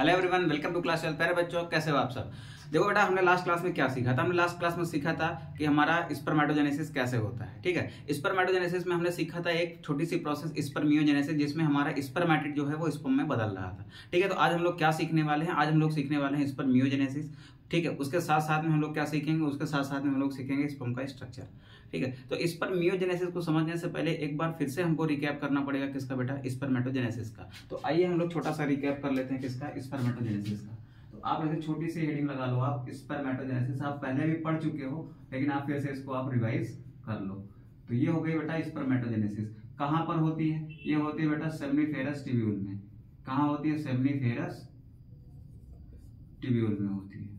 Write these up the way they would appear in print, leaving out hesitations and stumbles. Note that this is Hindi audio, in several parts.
Hello everyone, welcome to class 12। प्यारे बच्चों, कैसे हो आप सब। देखो बेटा, हमने लास्ट क्लास में क्या सीखा था। हमने लास्ट क्लास में सीखा था कि हमारा स्पर्मेटोजेनेसिस कैसे होता है। ठीक है, स्पर्मेटोजेनेसिस में हमने सीखा था एक छोटी सी प्रोसेस स्पर्मियोजेनेसिस, जिसमें हमारा स्पर्मेटिड जो है वो स्पर्म में बदल रहा था। ठीक है, तो आज हम लोग क्या सीखने वाले हैं? आज हम लोग सीखने वाले हैं स्पर्मियोजेनेसिस। ठीक है, उसके साथ साथ में हम लोग क्या सीखेंगे? उसके साथ साथ में हम लोग सीखेंगे स्पर्म का स्ट्रक्चर। ठीक है, तो स्पर्मियोजेनेसिस को समझने से पहले एक बार फिर से हमको रिकैप करना पड़ेगा किसका बेटा? स्पर्मेटोजेनेसिस का। तो आइए हम लोग छोटा सा रिकैप कर लेते हैं किसका? स्पर्मेटोजेनेसिस का। तो आप ऐसे छोटी सी हेडिंग लगा लो, आप स्पर्मेटोजेनेसिस आप पहले भी पढ़ चुके हो, लेकिन आप फिर से इसको आप रिवाइज कर लो। तो ये हो गई बेटा स्पर्मेटोजेनेसिस। कहां पर होती है? ये होती है बेटा सेमनीफेरस ट्यूब्यूल में। कहां होती है? सेमनीफेरस ट्यूब्यूल में होती है।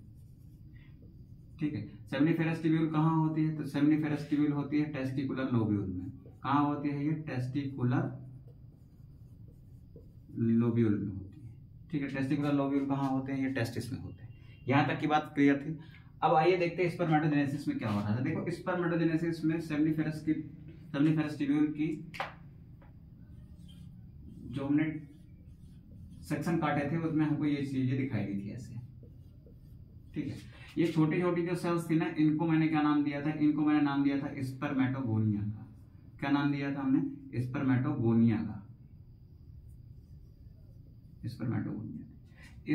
ठीक है, सेमनीफेरस ट्यूब्यूल कहां होती है? तो सेमनीफेरस ट्यूब्यूल होती है टेस्टिकुलर लोब्यूल में। कहां होती है? ये टेस्टिकुलर लोब्यूल में होती है। ठीक है, टेस्टिकुलर लोब्यूल कहां होते हैं? ये टेस्टिस में होते हैं। यहां तक की बात क्लियर थी। अब आइए देखते हैं स्पर्मेटोजेनेसिस में क्या हो रहा है। देखो, स्पर्मेटोजेनेसिस में सेमनीफेरस ट्यूब्यूल की जो हमने सेक्शन काटे थे उसमें हमको ये चीजें दिखाई दी थी ऐसे। ठीक है, ये छोटी छोटी जो सेल्स थी ना, इनको मैंने क्या नाम दिया था? इनको मैंने नाम दिया था स्पर्मेटोगोनिया का। क्या नाम दिया था हमने? स्पर्मेटोगोनिया का।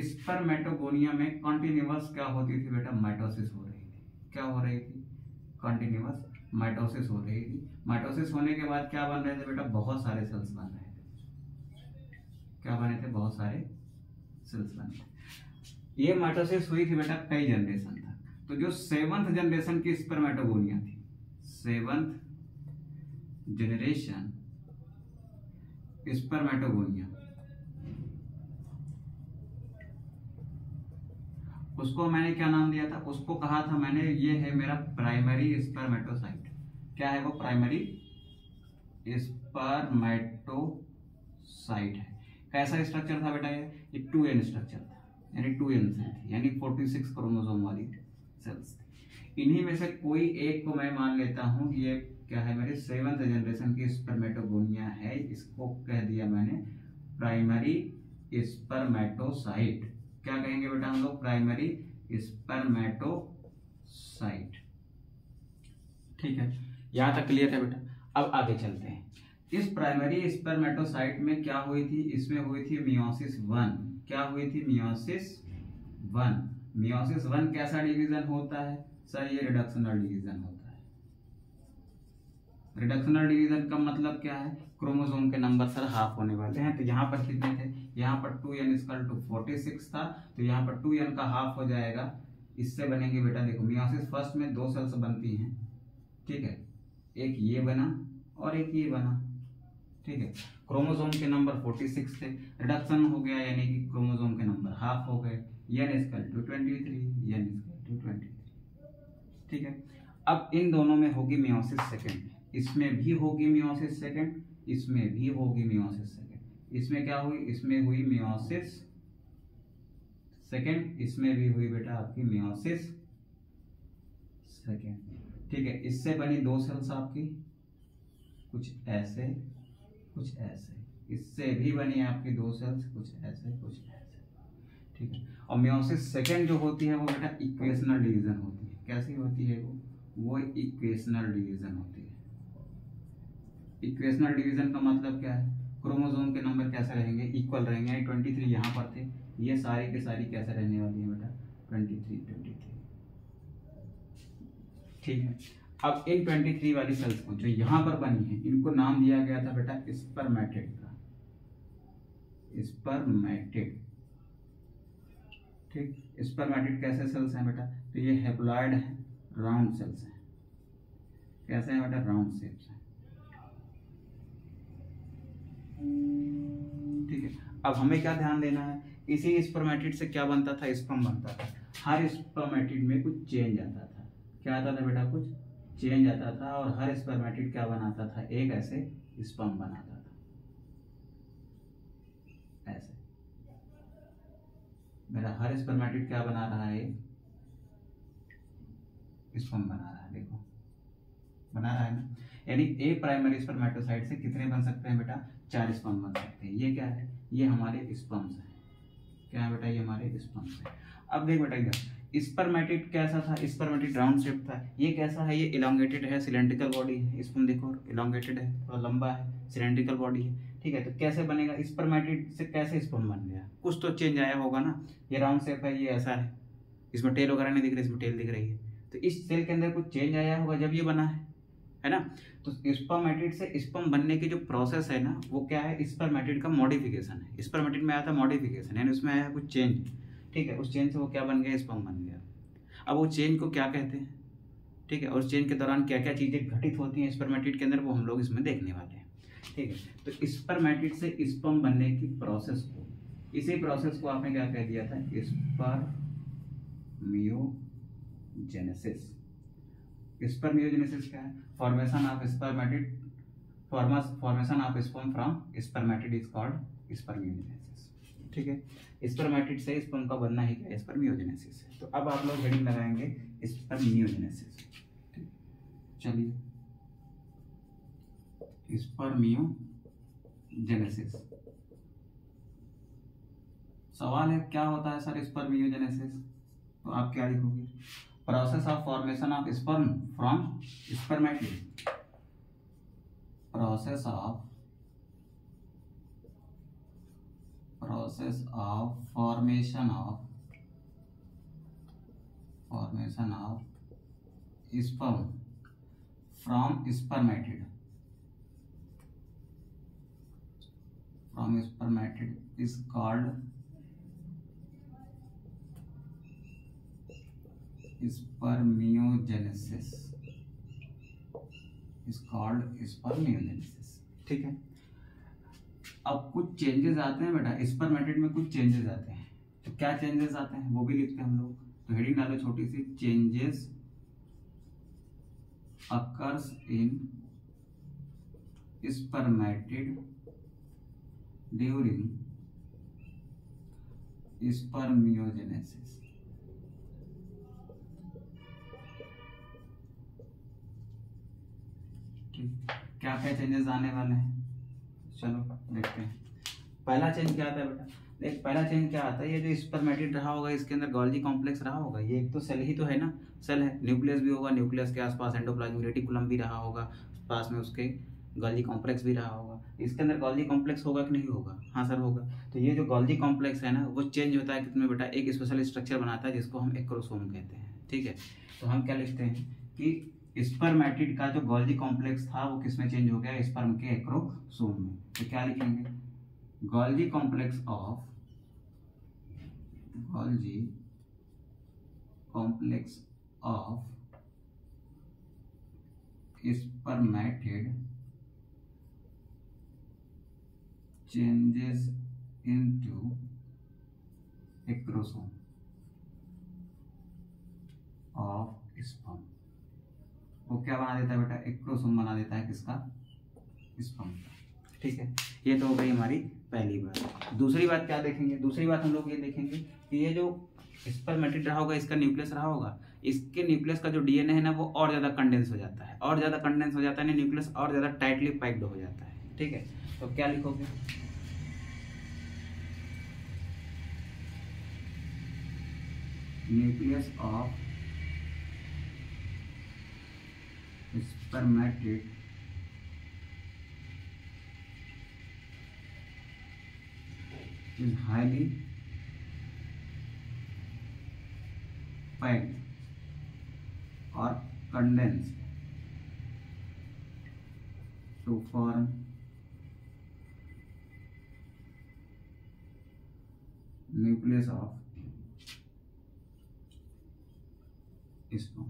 स्पर्मेटोगोनिया में कॉन्टिन्यूअस क्या होती थी बेटा? माइटोसिस हो रही थी। क्या हो रही थी? कॉन्टिन्यूअस माइटोसिस हो रही थी। माइटोसिस होने के बाद क्या बन रहे थे बेटा? बहुत सारे सेल्स बन रहे थे। क्या बने थे? बहुत सारे सेल्स बने थे। ये माइटोसिस हुई थी बेटा कई जनरेशन तक। तो जो 7th जनरेशन की स्पर्मेटोगोनिया थी, 7th जनरेशन स्पर्मेटोगोनिया, उसको मैंने क्या नाम दिया था? उसको कहा था मैंने, ये है मेरा प्राइमरी स्पर्मेटोसाइट। क्या है वो? प्राइमरी स्पर्मेटोसाइट है। कैसा स्ट्रक्चर था बेटा? ये 2n स्ट्रक्चर था, यानी 2n सेल थी, यानी 46 क्रोमोसोम वाली सेल्स थी। इन्हीं में से कोई एक को मैं मान लेता हूं कि ये क्या है? मेरे 7th जनरेशन की स्पर्मेटोगोनिया है। इसको कह दिया मैंने प्राइमरी स्पर्मेटोसाइट। क्या कहेंगे बेटा हम लोग? Primary spermatocyte. ठीक है, यहां तक क्लियर है बेटा। अब आगे चलते हैं। इस प्राइमरी स्पर्मेटोसाइट में क्या हुई थी? इसमें हुई थी मियोसिस 1। क्या हुई थी? मियोसिस 1। मियोसिस 1 कैसा डिवीजन होता है सर? ये रिडक्शनल डिवीजन होता है। रिडक्शनल डिवीजन का मतलब क्या है? क्रोमोसोम के नंबर सर हाफ होने वाले हैं। तो यहाँ पर कितने थे? यहाँ पर 2n = 46 था, तो यहाँ पर 2n का हाफ हो जाएगा। इससे बनेंगे बेटा, देखो मियोसिस फर्स्ट में 2 सेल्स बनती हैं। ठीक है, एक ये बना और एक ये बना। ठीक है, क्रोमोसोम के नंबर 46 थे, रिडक्शन हो गया, यानी कि क्रोमोसोम के नंबर हाफ हो गए। n = 23, n = 23। ठीक है, अब इन दोनों में होगी मियोसिस सेकेंड। इसमें भी होगी मियोसिस सेकेंड, इसमें भी होगी मियोसिस सेकेंड। इसमें क्या हुई? इसमें हुई मियोसिस सेकेंड, इसमें भी हुई बेटा आपकी मियोसिस सेकेंड। ठीक है, इससे बनी 2 सेल्स आपकी, कुछ ऐसे कुछ ऐसे। इससे भी बनी आपकी 2 सेल्स, कुछ ऐसे कुछ ऐसे। ठीक है, और मियोसिस सेकेंड जो होती है वो बेटा इक्वेशनल डिवीजन होती है। कैसी होती है वो इक्वेशनल डिवीजन होती है। इक्वेशनल डिवीजन का मतलब क्या है? क्रोमोसोम के नंबर कैसे रहेंगे? इक्वल रहेंगे। 23 यहाँ पर थे, ये सारी के सारी कैसे रहने वाली है बेटा? 23। ठीक है, अब इन 23 वाली सेल्स को जो यहाँ पर बनी है, इनको नाम दिया गया था बेटा स्पर्मेटिड का। स्पर्मेटिड। ठीक, स्पर्मेटिड कैसे सेल्स हैं बेटा? तो ये हैप्लॉइड है, राउंड सेल्स हैं। कैसे हैं बेटा? राउंड शेप्स हैं। ठीक है, अब हमें क्या ध्यान देना है? इसी स्पर्मेटिड से क्या बनता था? स्पर्म बनता था। हर स्पर्मेटिड में कुछ चेंज आता था। क्या आता था बेटा? कुछ चेंज आता था। और हर स्पर्मेटिड क्या बनाता था? एक ऐसे स्पर्म बनाता था, ऐसे। मेरा हर स्पर्मेटिड क्या बना रहा है? स्पर्म बना रहा है। देखो, बना रहा है ना। यानी एक प्राइमरी स्पर्मेटोसाइट से कितने बन सकते हैं बेटा? 4 स्पर्म बन सकते हैं। ये क्या है? ये हमारे स्पर्म्स हैं। क्या है बेटा, ये हमारे स्पर्म से। अब देख बेटा इधर स्पर्मेटिड कैसा था, स्पर्मेटिड राउंड शेप था। ये कैसा है, ये इलोंगेटेड है, सिलेंड्रिकल बॉडी है। स्पर्म देखो इलोंगेटेड है, थोड़ा लंबा है, सिलेंड्रिकल बॉडी है। ठीक है, तो कैसे बनेगा, स्पर्मेटिड से कैसे स्पर्म बन गया, कुछ तो चेंज आया होगा ना। ये राउंड शेप है, ये ऐसा है, इसमें टेल वगैरह नहीं दिख रही, इसमें टेल दिख रही है। तो इस सेल के अंदर कुछ चेंज आया होगा जब ये बना है ना। तो स्पर्मेटिड से स्पर्म बनने की जो प्रोसेस है ना, वो क्या है, स्पर्मेटिड का मॉडिफिकेशन है। स्पर्मेटिड में आया था मॉडिफिकेशन, यानी उसमें आया कुछ चेंज। ठीक है, उस चेंज से वो क्या बन गया, स्पर्म बन गया। अब वो चेंज को क्या कहते हैं, ठीक है, और उस चेंज के दौरान क्या क्या चीज़ें घटित होती हैं स्पर्मेटिड के अंदर, वो हम लोग इसमें देखने वाले हैं। ठीक है, तो स्पर्मेटिड से स्पर्म बनने की प्रोसेस को, इसी प्रोसेस को आपने क्या कह दिया था, स्पर्मियोजेनेसिस। स्पर्मियोजेनेसिस क्या है, formation of spermatid, formation of sperm from spermatid is called spermiogenesis. ठीक है, स्पर्मेटिड से स्पर्म का बनना ही क्या है, स्पर्मियोजेनेसिस है। तो अब आप लोग हेडिंग लगाएंगे स्पर्मियोजेनेसिस। चलिए, स्पर्मियोजेनेसिस। सवाल है क्या होता है सर स्पर्मियोजेनेसिस, तो आप क्या लिखोगे, process of formation of sperm from spermatid, process of formation of sperm from spermatid is called spermiogenesis, ठीक है। अब कुछ चेंजेस आते हैं बेटा स्पर्मेटिड में, कुछ चेंजेस आते हैं, तो क्या चेंजेस आते हैं वो भी लिखते हैं हम लोग। तो हेडिंग डालो छोटी सी, changes occurs in spermatid during spermiogenesis। ठीक, क्या क्या चेंजेस आने वाले हैं, चलो देखते हैं। पहला चेंज क्या आता है बेटा, देख पहला चेंज क्या आता है, ये जो स्पर्मेटिड रहा होगा इसके अंदर गोल्जी कॉम्प्लेक्स रहा होगा। ये एक तो सेल ही तो है ना, सेल है, न्यूक्लियस भी होगा, न्यूक्लियस के आसपास एंडोप्लाज्मिक रेटिकुलम भी रहा होगा, पास में उसके गोल्जी कॉम्प्लेक्स भी रहा होगा। इसके अंदर गोल्जी कॉम्प्लेक्स होगा कि नहीं होगा, हाँ सर होगा। तो ये जो गोल्जी कॉम्प्लेक्स है ना, वो चेंज होता है कितने बेटा, एक स्पेशल स्ट्रक्चर बनाता है जिसको हम एक्रोसोम कहते हैं। ठीक है, तो हम क्या लिखते हैं कि स्पर्मेटिड का जो गोल्जी कॉम्प्लेक्स था वो किसमें चेंज हो गया, स्पर्म के एक्रोसोम में। तो क्या लिखेंगे, Golgi complex of spermatid changes into acrosome of sperm। वो क्या बना देता है बेटा, एक्रोसोम बना देता है किसका, स्पर्म का। ठीक है, ये तो हो गई हमारी पहली बात। दूसरी बात क्या देखेंगे, दूसरी बात हम लोग ये देखेंगे कि ये जो स्पर्मेटिड रहा होगा, इसका न्यूक्लियस रहा होगा, इसके न्यूक्लियस का जो डीएनए है ना वो और ज़्यादा कंडेंस हो जाता है, और ज़्यादा कंडेंस हो जाता है, न्यूक्लियस और ज़्यादा टाइटली पैक्ड हो जाता है। ठीक है, तो क्या लिखोगे, nucleus of spermatid is highly packed or condensed to form nucleus of sperm।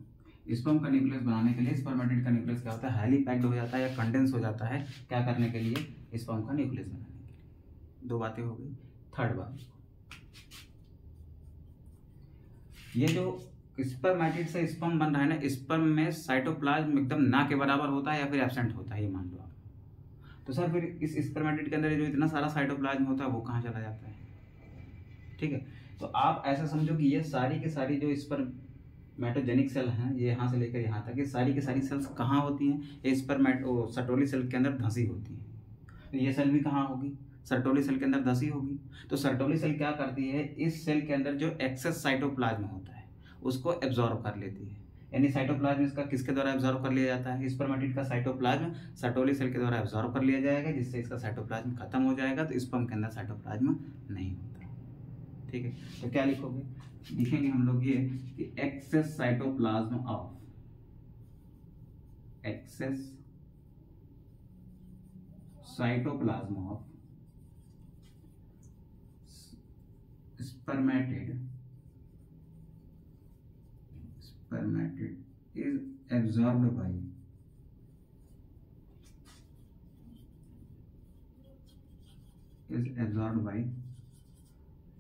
Sperm का न्यूक्लियस बनाने के लिए स्पर्मेटिड का न्यूक्लियस क्या होता है, हाईली पैक्ड हो जाता है या कंडेंस हो जाता है, क्या करने के लिए, स्पर्म का न्यूक्लियस बनाने के लिए। दो बातें हो गई। थर्ड बात, ये जो स्पर्मेटिड से स्पर्म बन रहा है ना, स्पर्म में साइटोप्लाज्म एकदम ना के बराबर होता है या फिर एब्सेंट होता है, ये मान लो आप। तो सर फिर इस स्पर्मेटिड के अंदर जो इतना सारा साइटोप्लाज्म होता है वो कहाँ चला जाता है। ठीक है, तो आप ऐसा समझो कि ये सारी की सारी जो स्पर्मेटोजेनिक सेल हैं, ये यहाँ से लेकर यहाँ तक, ये सारी की सारी सेल्स कहाँ होती हैं, ये सर्टोली सेल के अंदर धंसी होती हैं। तो ये सेल भी कहाँ होगी, सर्टोली सेल के अंदर धंसी होगी। तो सर्टोली सेल क्या करती है, इस सेल के अंदर जो एक्सेस साइटोप्लाज्म होता है उसको एब्जॉर्ब कर लेती है। यानी साइटोप्लाज्म इसका किसके द्वारा एब्जॉर्ब कर लिया जाता है, स्पर्मेटिड का साइटोप्लाज्म सर्टोली सेल के द्वारा एब्जॉर्ब कर लिया जाएगा, जिससे इसका साइटोप्लाज्म खत्म हो जाएगा, तो स्पर्म के अंदर साइटोप्लाज्म नहीं होता। ठीक है, तो क्या लिखोगे, लिखेंगे हम लोग ये कि excess cytoplasm of excess cytoplasm of spermatid is absorbed by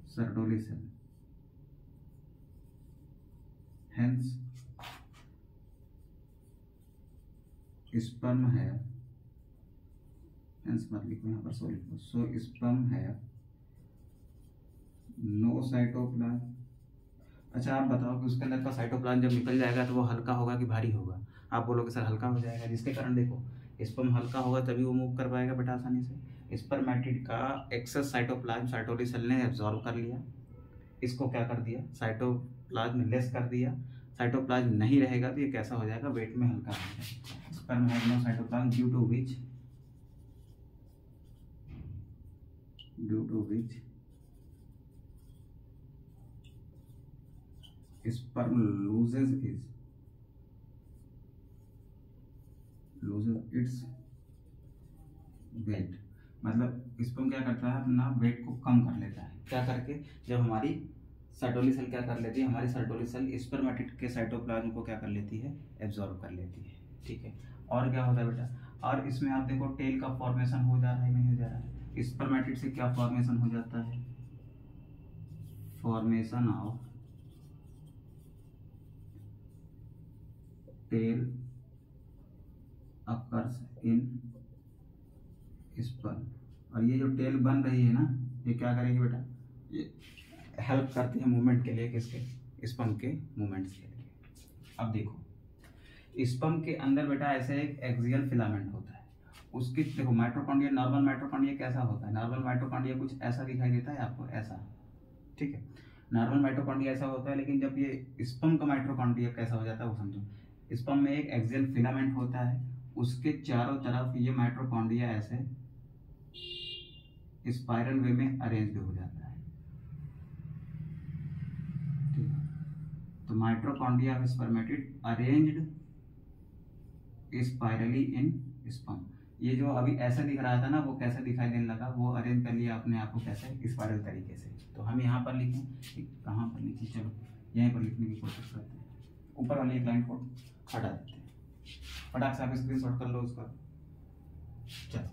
Sertoli cell. Hence, sperm है, hence मत लिखो यहाँ पर, सो लिखो, सो sperm है नो साइटोप्लाज्म। अच्छा आप बताओ कि उसके अंदर का साइटोप्लाज्म जब निकल जाएगा तो वो हल्का होगा कि भारी होगा? आप बोलोगे सर हल्का हो जाएगा, जिसके कारण देखो स्पर्म हल्का होगा तभी वो मूव कर पाएगा बेटा आसानी से। स्पर्मेटिड का एक्सेस साइटोप्लाज्म सर्टोली सेल ने एब्जॉर्ब कर लिया, इसको क्या कर दिया, साइटोप्लाज्म लेस कर दिया। साइटोप्लाज्म नहीं रहेगा तो ये कैसा हो जाएगा, वेट में हल्का हो जाएगा। Sperm has no cytoplasm due to which sperm loses its weight। मतलब स्पर्म क्या करता है, अपना वेट को कम कर लेता है, क्या करके, जब हमारी सर्टोली सेल क्या कर लेती है, हमारी सर्टोली सेल स्पर्मेटिड के साइटोप्लाज्म को क्या कर लेती है, एब्जॉर्ब कर लेती है। ठीक है, और क्या होता है बेटा, और इसमें आप देखो टेल का फॉर्मेशन हो जा रहा है, नहीं हो जा रहा है। स्पर्मेटिड से क्या फॉर्मेशन हो जाता है, formation of tail occurs in sperm. और ये जो टेल बन रही है ना, ये क्या करेगी बेटा, ये हेल्प करती है मूवमेंट के लिए, किसके, स्पर्म के मूवमेंट्स के लिए। अब देखो स्पर्म के अंदर बेटा ऐसे एक एक्सियल फिलामेंट होता है, उसकी देखो माइटोकॉन्ड्रिया, नॉर्मल माइटोकॉन्ड्रिया कैसा होता है, नॉर्मल माइटोकॉन्ड्रिया कुछ ऐसा दिखाई देता है आपको, ऐसा। ठीक है, नॉर्मल माइटोकॉन्ड्रिया ऐसा होता है, लेकिन जब ये स्पर्म का माइटोकॉन्ड्रिया कैसा हो जाता है वो समझो। स्पर्म में एक एक्सियल फिलामेंट होता है, उसके चारों तरफ ये माइटोकॉन्ड्रिया ऐसे स्पाइरल वे में अरेंज्ड हो जाता है। ठीक है, तो mitochondria of spermatid arranged spirally in sperm. ये जो अभी ऐसा दिख रहा था ना, वो कैसे दिखाई देने लगा, वो अरेंज कर लिया अपने आप को कैसे, स्पाइरल तरीके से। तो हम यहाँ पर लिखें, कहाँ पर लिखें, चलो यहीं पर लिखने की कोशिश करते हैं। ऊपर वाली एक लाइन को हटा देते हैं, फटाक से आप स्क्रीनशॉट कर लो उसका। चलो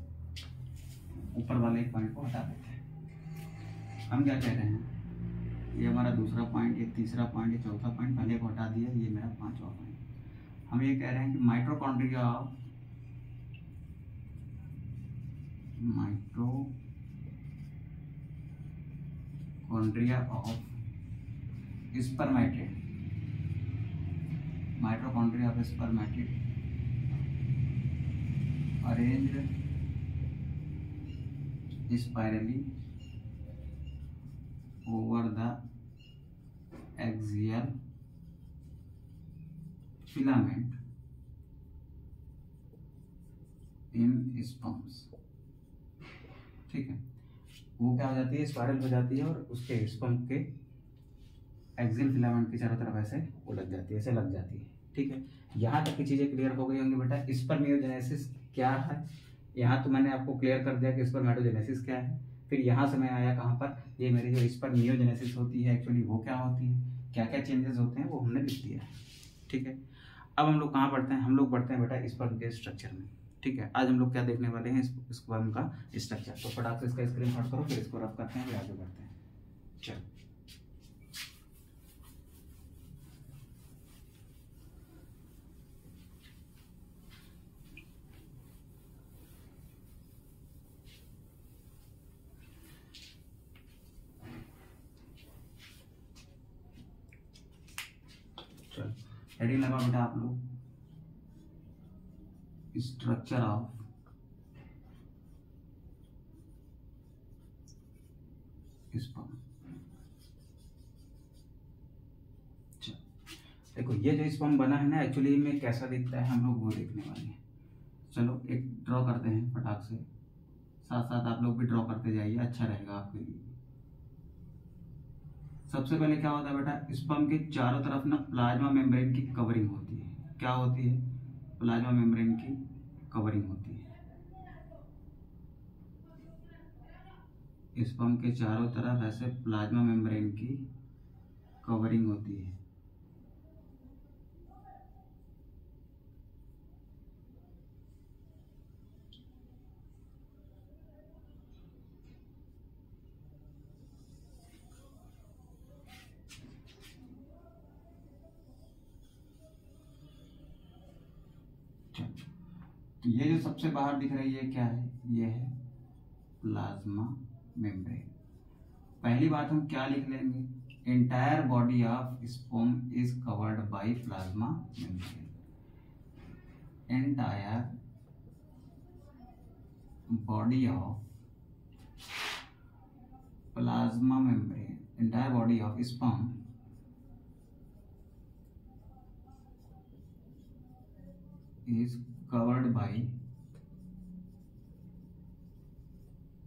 ऊपर वाले एक पॉइंट को हटा देते हैं। हम क्या कह रहे हैं, ये हमारा दूसरा पॉइंट, ये तीसरा पॉइंट, ये चौथा पॉइंट, पहले को हटा दिया, ये मेरा पांचवा पॉइंट। हम ये कह रहे हैं कि mitochondria of spermatid, mitochondria of spermatid arranged spirally over the axial filament in sperms। ठीक है, वो क्या हो जाती है, स्पाइरल हो जाती है, और उसके स्पर्म के एक्सियल फिलामेंट की चारों तरफ ऐसे उलझ जाती है, ऐसे लग जाती है। ठीक है, यहाँ तक की चीजें क्लियर हो गई होंगी बेटा। स्पर्मियोजेनेसिस क्या है, यहाँ तो मैंने आपको क्लियर कर दिया कि स्पर्मेटोजेनेसिस क्या है। फिर यहाँ से मैं आया कहाँ पर, ये मेरी जो स्पर्मियोजेनेसिस होती है एक्चुअली वो क्या होती है, क्या क्या चेंजेस होते हैं वो हमने लिख दिया है। ठीक है, अब हम लोग कहाँ पढ़ते हैं, हम लोग पढ़ते हैं बेटा स्पर्म के स्ट्रक्चर में। ठीक है, आज हम लोग क्या देखने वाले हैं, स्पर्म का स्ट्रक्चर। तो फटाक से इसका स्क्रीनशॉट करो, फिर इसको रफ करते हैं, फिर आगे बढ़ते हैं। चलो हेडिंग लगा बेटा आप लोग, स्ट्रक्चर ऑफ स्पर्म। देखो ये जो स्पर्म बना है ना, एक्चुअली में कैसा दिखता है हम लोग वो देखने वाले हैं। चलो एक ड्रॉ करते हैं फटाक से, साथ साथ आप लोग भी ड्रॉ करते जाइए, अच्छा रहेगा आपके लिए। सबसे पहले क्या होता है बेटा, स्पर्म के चारों तरफ ना प्लाज्मा मेम्ब्रेन की कवरिंग होती है। क्या होती है? प्लाज्मा मेम्ब्रेन की कवरिंग होती है। स्पर्म के चारों तरफ ऐसे प्लाज्मा मेम्ब्रेन की कवरिंग होती है। तो ये जो सबसे बाहर दिख रही है क्या है? ये है प्लाज्मा मेम्ब्रेन। पहली बात हम क्या लिख लेंगे? Entire body of sperm is covered by plasma membrane. Entire body of plasma membrane, entire body of sperm is covered by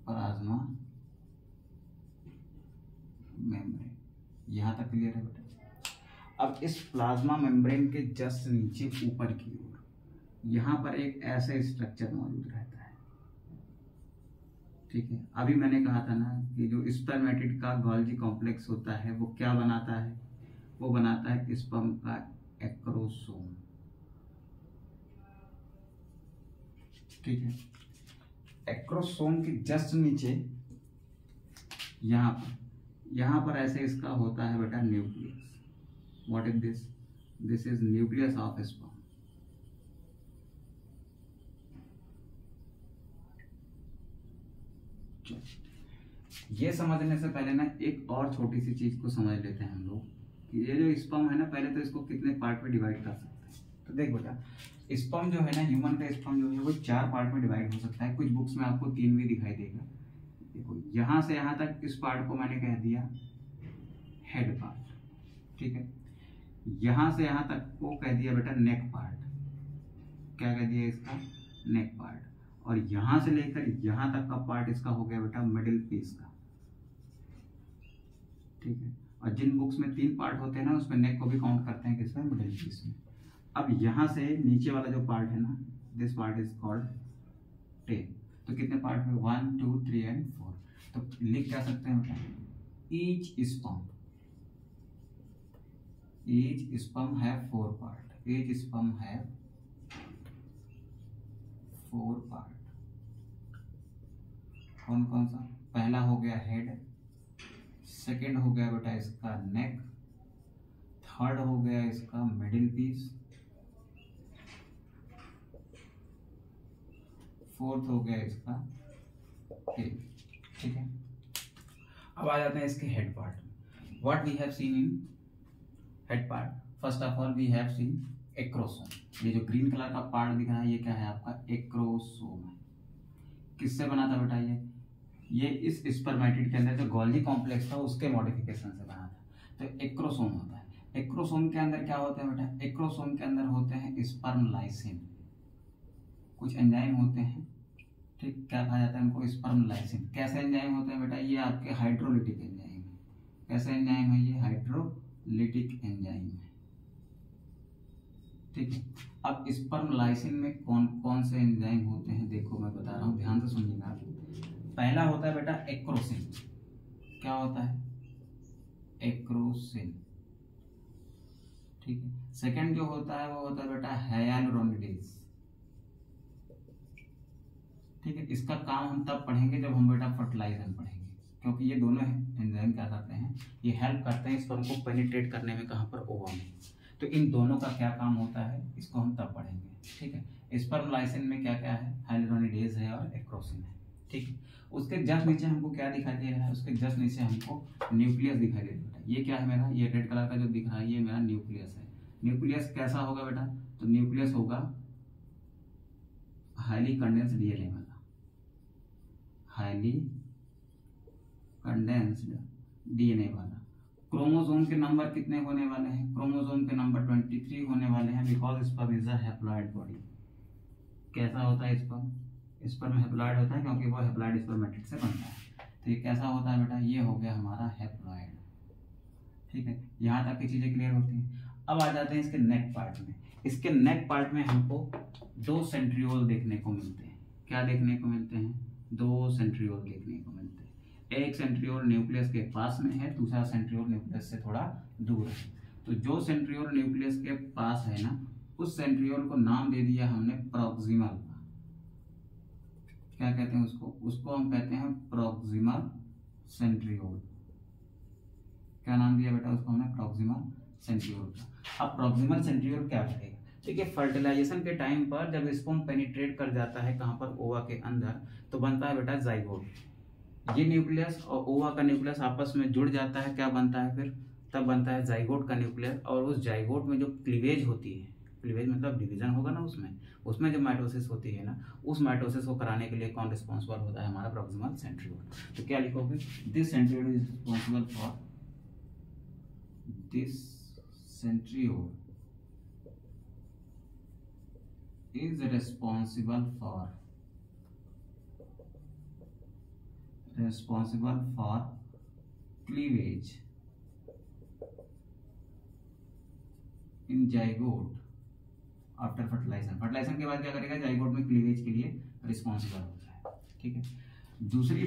plasma membrane. यहां तक क्लियर है बेटा? अब इस प्लाज्मा मेम्ब्रेन के जस्ट नीचे ऊपर की ओर यहां पर एक ऐसा स्ट्रक्चर मौजूद रहता है। ठीक है, अभी मैंने कहा था ना कि जो स्पर्मेटिड का गोल्गी कॉम्प्लेक्स होता है वो क्या बनाता है? वो बनाता है स्पर्म का एक्रोसोम। ठीक है, एक्रोसोम के जस्ट नीचे यहां पर ऐसे इसका होता है बेटा nucleus. What is this? This is nucleus of sperm. ये समझने से पहले ना एक और छोटी सी चीज को समझ लेते हैं हम लोग कि ये जो स्पर्म है ना, पहले तो इसको कितने पार्ट में डिवाइड कर सकते हैं। तो देख बेटा, स्पर्म जो है ना, ह्यूमन का स्पर्म जो है वो 4 पार्ट में डिवाइड हो सकता है। कुछ बुक्स में आपको 3 भी दिखाई देगा। देखो यहां से यहां तक इस पार्ट को मैंने कह दिया हेड पार्ट। ठीक है, यहां से यहां तक को कह दिया बेटा नेक पार्ट। क्या कह दिया इसका? नेक पार्ट। और यहां से लेकर यहां तक का पार्ट इसका हो गया बेटा मिडिल पीस का। ठीक है, और जिन बुक्स में 3 पार्ट होते हैं ना, उसमें नेक को भी काउंट करते हैं किसमें? मिडिल पीस में। अब यहां से नीचे वाला जो पार्ट है ना, this part is called tail. तो कितने पार्ट में? 1 2 3 एंड 4। तो लिख क्या सकते हैं बेटा? Each sperm have 4 part. Each sperm have 4 part. कौन कौन सा? पहला हो गया हेड, सेकेंड हो गया बेटा इसका नेक, थर्ड हो गया इसका मिडिल पीस, फोर्थ हो गया इसका हेड। ठीक है, अब आ जाते हैं इसके head part. What we have seen in head part? First of all we have seen acrosome. ये जो ग्रीन कलर का पार्ट दिख रहा है ये क्या है आपका? एक्रोसोम है। किससे बना था बेटा ये इस स्पर्मेटिड के अंदर जो गोल्गी कॉम्प्लेक्स था उसके मॉडिफिकेशन से बना था। तो एक्रोसोम होता है। एक्रोसोम के अंदर क्या होता है बेटा? एक्रोसोम के अंदर होते हैं स्पर्म लाइसिन, कुछ एंजाइम होते हैं। ठीक, क्या कहा जाता है उनको? Sperm lysine. कैसे एंजाइम होते हैं बेटा? ये आपके हाइड्रोलिटिक एंजाइम है। कैसे एंजाइम है? ये हाइड्रोलिटिक एंजाइम है। ठीक है, अब स्पर्म लाइसिन में कौन कौन से एंजाइम होते हैं देखो मैं बता रहा हूँ, ध्यान से सुनिएगा। पहला होता है बेटा एक्रोसिन। क्या होता है? एक्रोसिन। ठीक है, सेकंड जो होता है वो होता है बेटा हाइयालुरोनिडेज। ठीक है, इसका काम हम तब पढ़ेंगे जब हम बेटा फर्टिलाइजर पढ़ेंगे, क्योंकि ये दोनों एंजाइम क्या करते हैं? ये हेल्प करते हैं स्पर्म को पेनिट्रेट करने में। कहाँ पर? ओवा में। तो इन दोनों का क्या काम होता है इसको हम तब पढ़ेंगे। ठीक है, स्पर्म लाइसिन में क्या क्या है? हाइयालुरोनिडेज है और एक्रोसिन है। ठीक है, उसके जस्ट नीचे हमको क्या दिखाई दे रहा है? उसके जस्ट नीचे हमको न्यूक्लियस दिखाई दे रहा है। ये क्या है मेरा? ये रेड कलर का जो दिख रहा है ये मेरा न्यूक्लियस है। न्यूक्लियस कैसा होगा बेटा? तो न्यूक्लियस होगा हाईली कंडेंस्ड डीएनए वाला। हाईली कंडेंस्ड डीएनए वाला। क्रोमोसोम के नंबर कितने होने वाले हैं? क्रोमोसोम के नंबर 23 होने वाले हैं, because sperm is a haploid body. कैसा होता है स्पर्म? स्पर्म हैप्लॉइड होता है क्योंकि वो हैप्लॉइड स्पर्मेटिड से बनता है। तो ये कैसा होता है बेटा? ये हो गया हमारा हैप्लॉइड। ठीक है, यहाँ तक की चीजें क्लियर होती हैं। अब आ जाते हैं इसके नेक पार्ट में। इसके नेक पार्ट में हमको 2 सेंट्रियोल देखने को मिलते हैं। क्या देखने को मिलते हैं? 2 सेंट्रियोल देखने को मिलते हैं। एक सेंट्रियोल न्यूक्लियस के पास में है, दूसरा सेंट्रियोल न्यूक्लियस से थोड़ा दूर है। तो जो सेंट्रियोल न्यूक्लियस के पास है ना, उस सेंट्रियोल को नाम दे दिया हमने प्रॉक्सिमल। क्या कहते हैं उसको? उसको हम कहते हैं प्रॉक्सिमल सेंट्रियोल। क्या नाम दिया बेटा उसको हमने? प्रॉक्सिमल सेंट्रियोल का। अब प्रॉक्सिमल सेंट्रियोल क्या करेगा? देखिए, फर्टिलाइजेशन के टाइम पर जब स्पर्म पेनिट्रेट कर जाता है कहाँ पर? ओवा के अंदर, तो बनता है बेटा जाइगोट। ये न्यूक्लियस और ओवा का न्यूक्लियस आपस में जुड़ जाता है, क्या बनता है फिर? तब बनता है जाइगोट का न्यूक्लियस। और उस जाइगोट में जो क्लीवेज होती है, क्लीवेज मतलब डिवीजन होगा ना, उसमें जो माइटोसिस होती है ना, उस माइटोसिस को कराने के लिए कौन रिस्पॉन्सिबल होता है? हमारा प्रॉक्सिमल सेंट्रियोल। तो क्या लिखोगे? This centriole is responsible for, this centriole is responsible for cleavage in zygote after fertilization. Fertilization के बाद क्या करेगा? जाइगोट में क्लीवेज के लिए रिस्पॉन्सिबल होता है। ठीक है, दूसरी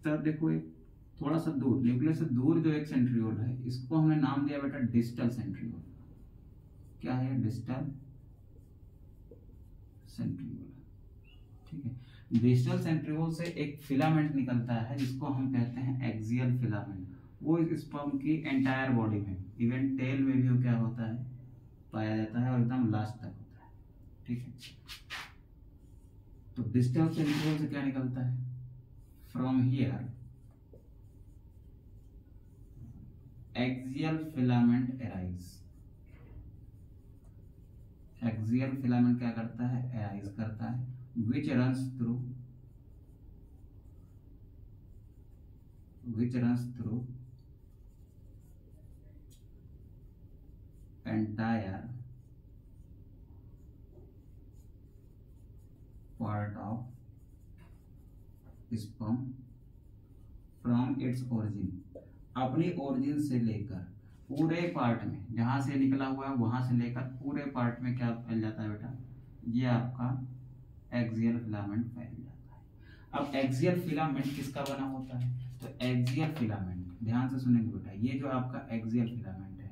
तरफ देखो, एक थोड़ा सा दूर, न्यूक्लियस से दूर जो एक सेंट्रियोल है, इसको हमने नाम दिया बेटा डिस्टल सेंट्रियोल। क्या है? Distal centriole. ठीक है, डिस्टल सेंट्रियोल से एक फिलामेंट निकलता है जिसको हम कहते हैं एक्सियल फिलामेंट। वो स्पर्म की एंटायर बॉडी में, इवन टेल में भी वो क्या होता है? पाया जाता है, और एकदम लास्ट तक होता है। ठीक है, तो डिस्टल सेंट्रियोल से क्या निकलता है? From here axial filament arise. Axial filament क्या करता है? अराइज करता है, which runs through entire part of sperm from its origin। अपनी ओरिजिन से लेकर पूरे पार्ट में, जहां से निकला हुआ है वहां से लेकर पूरे पार्ट में क्या फैल जाता है बेटा? ये आपका एक्सियल फिलामेंट फैल जाता है। अब एक्सियल फिलामेंट किसका बना होता है? तो एक्सियल फिलामेंट, ध्यान से सुनेंगे बेटा, ये जो आपका एक्सियल फिलामेंट है,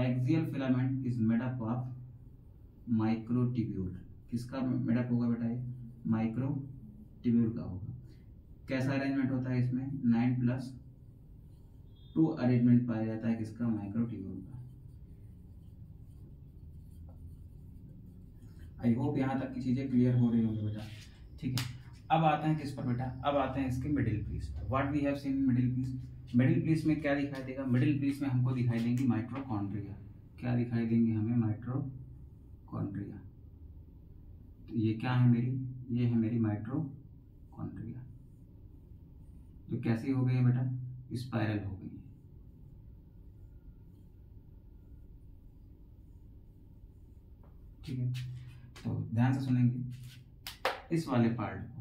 axial filament is made up of microtubule. किसका मेड अप होगा बेटा? ये माइक्रोट्यूब्यूल का होगा। कैसा अरेंजमेंट होता है इसमें? 9+2 अरेंजमेंट पाया जाता है। किसका? माइक्रोट्यूब्यूल का। आई होप यहाँ तक की चीजें क्लियर हो रही होंगी बेटा। ठीक है, अब आते हैं किस पर बेटा? अब आते हैं इसके middle piece. What we have seen middle piece. Middle piece में क्या दिखाई देगा? मिडिल पीस में हमको दिखाई देंगी माइटोकॉन्ड्रिया। क्या दिखाई देंगी हमें? माइटोकॉन्ड्रिया। तो ये क्या है मेरी? ये है मेरी माइटोकॉन्ड्रिया, जो कैसी हो गई है बेटा? स्पाइरल हो गई है। ठीक है, तो ध्यान से सुनेंगे इस वाले पार्ट को।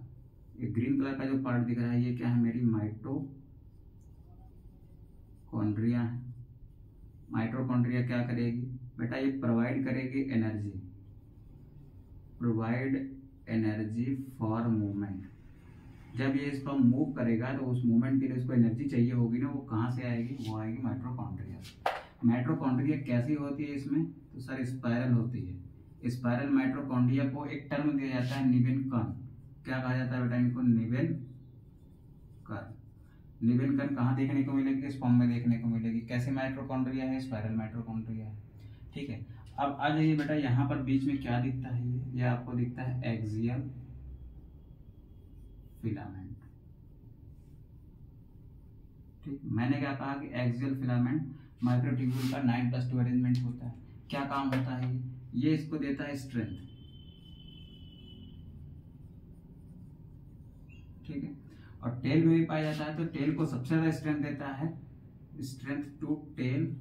ये ग्रीन कलर का जो पार्ट दिख रहा है, ये क्या है? मेरी माइटोकॉन्ड्रिया है। माइटोकॉन्ड्रिया क्या करेगी बेटा? ये प्रोवाइड करेगी energy, provide energy for movement. जब ये इसको मूव करेगा तो उस मूवमेंट के लिए उसको एनर्जी चाहिए होगी ना, वो कहाँ से आएगी? वो आएगी माइटोकॉन्ड्रिया से। माइटोकॉन्ड्रिया कैसी होती है इसमें? तो सर स्पाइरल होती है। स्पाइरल माइटोकॉन्ड्रिया को एक टर्म दिया जाता है निवेन कण। क्या कहा जाता है बेटा इनको? निवेन कण। निवेन कण कहाँ देखने को मिलेगी? स्पर्म में देखने को मिलेगी। कैसे माइटोकॉन्ड्रिया है? स्पाइरल माइटोकॉन्ड्रिया है। ठीक है, अब आ जाइए बेटा, यहाँ पर बीच में क्या दिखता है? ये आपको दिखता है एक्सियल फिलामेंट। ठीक, मैंने क्या कहा कि एक्सियल फिलामेंट माइक्रोट्यूब्यूल का 9+2 अरेंजमेंट होता है। क्या काम होता है? ये इसको देता है स्ट्रेंथ। ठीक है, और टेल में भी पाया जाता है, तो टेल को सबसे ज्यादा स्ट्रेंथ देता है, strength to tail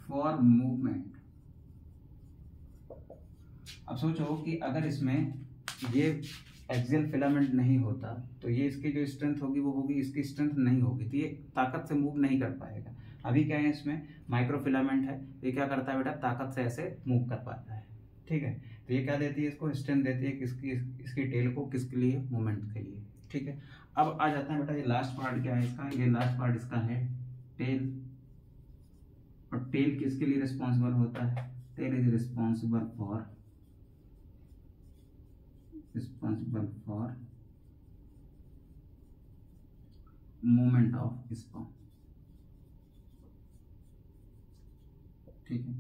for movement. अब सोचो कि अगर इसमें ये एक्सियल फिलामेंट नहीं होता तो ये इसकी जो स्ट्रेंथ होगी वो होगी, इसकी स्ट्रेंथ नहीं होगी तो ये ताकत से मूव नहीं कर पाएगा। अभी क्या है, इसमें माइक्रो फिलामेंट है, ये क्या करता है बेटा, ताकत से ऐसे मूव कर पाता है। ठीक है, तो ये क्या देती है, इसको स्ट्रेंथ देती है किसकी, इसकी टेल को, किसके लिए, मूवमेंट के लिए। ठीक है, अब आ जाता है बेटा ये लास्ट पार्ट क्या है इसका, ये लास्ट पार्ट इसका है टेल। और टेल किसके लिए रिस्पॉन्सिबल होता है, tail is responsible for movement of sperm. ठीक है,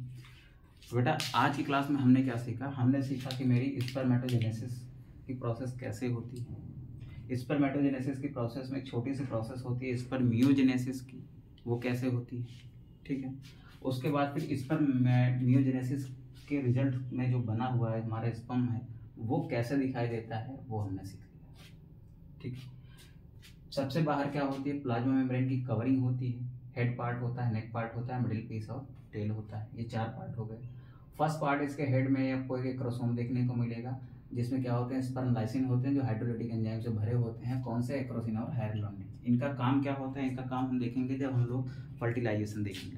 तो बेटा आज की क्लास में हमने क्या सीखा, हमने सीखा कि मेरी स्पर्मेटोजेनेसिस की प्रोसेस कैसे होती है। स्पर्मेटोजेनेसिस की प्रोसेस में एक छोटी सी प्रोसेस होती है स्पर्मियोजेनेसिस की, वो कैसे होती है। ठीक है, उसके बाद फिर स्पर्मियोजेनेसिस के रिजल्ट में जो बना हुआ है हमारा स्पर्म है वो कैसे दिखाई देता है, वो हमने सीख लिया। ठीक है, सबसे बाहर क्या होती है, प्लाज्मा मेम्ब्रेन की कवरिंग होती है, हेड पार्ट होता है, नेक पार्ट होता है, मिडिल पीस और टेल होता है, ये 4 पार्ट हो गए। फर्स्ट पार्ट इसके हेड में आपको एक एक्रोसोम देखने को मिलेगा, जिसमें क्या होते हैं, स्पर्म लाइसिन होते हैं जो हाइड्रोलाइटिक एंजाइम से भरे होते हैं। कौन से, एक्रोसिन और हाइड्रोलाइसिन। इनका काम क्या होता है, इनका काम हम देखेंगे जब हम लोग फर्टिलाइजेशन देखेंगे।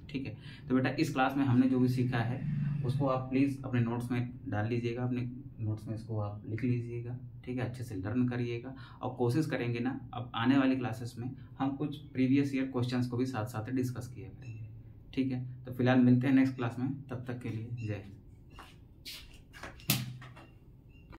ठीक है, तो बेटा इस क्लास में हमने जो भी सीखा है उसको आप प्लीज़ अपने नोट्स में डाल लीजिएगा, अपने नोट्स में इसको आप लिख लीजिएगा। ठीक है, अच्छे से लर्न करिएगा और कोशिश करेंगे ना अब आने वाली क्लासेस में हम कुछ प्रीवियस ईयर क्वेश्चंस को भी साथ साथ डिस्कस किया करेंगे। ठीक है, तो फिलहाल मिलते हैं नेक्स्ट क्लास में, तब तक के लिए जय हिंद।